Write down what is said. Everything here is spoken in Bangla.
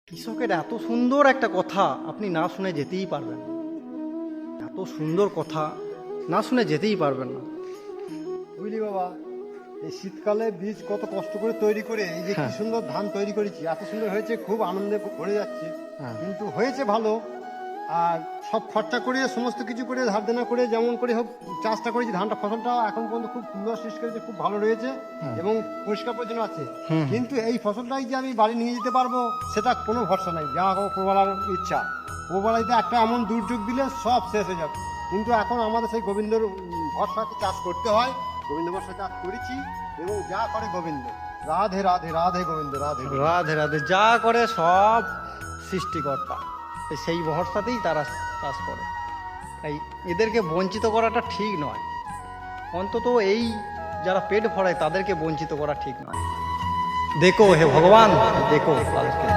কৃষকের এত সুন্দর একটা কথা আপনি না শুনে যেতেই পারবেন না। এত সুন্দর কথা না শুনে যেতেই পারবেন না। বুঝলি বাবা, এই শীতকালে বীজ কত কষ্ট করে তৈরি করে এই যে কি হ্যাঁ। সুন্দর ধান তৈরি করেছি, এত সুন্দর হয়েছে, খুব আনন্দে ভরে যাচ্ছে। হ্যাঁ। কিন্তু হয়েছে ভালো, আর সব খরচা করে সমস্ত কিছু করে ধার দেনা করে যেমন করে হোক চাষটা করেছি, ধানটা ফসলটা এখন পর্যন্ত খুব সুন্দর সৃষ্টি করেছে, খুব ভালো রয়েছে এবং পরিষ্কার পরিচ্ছন্ন আছে। কিন্তু এই ফসলটাই যে আমি বাড়ি নিয়ে যেতে পারবো সেটা কোনো ভরসা নাই, যা হোক প্রবলার ইচ্ছা। প্রবলাইতে একটা এমন দুর্যোগ দিলে সব শেষ হয়ে যাবে। কিন্তু এখন আমাদের সেই গোবিন্দর ভরসাতে চাষ করতে হয়। গোবিন্দ ভরসা চাষ করেছি এবং যা করে গোবিন্দ। রাধে রাধে রাধে গোবিন্দ রাধে গোবিন্দ। রাধে রাধে। যা করে সব সৃষ্টিকর্তা, সেই ভরসাতেই তারা চাষ করে। তাই এদেরকে বঞ্চিত করাটা ঠিক নয়। অন্তত এই যারা পেট ভরায় তাদেরকে বঞ্চিত করা ঠিক নয়। দেখো হে ভগবান, দেখো তাদেরকে।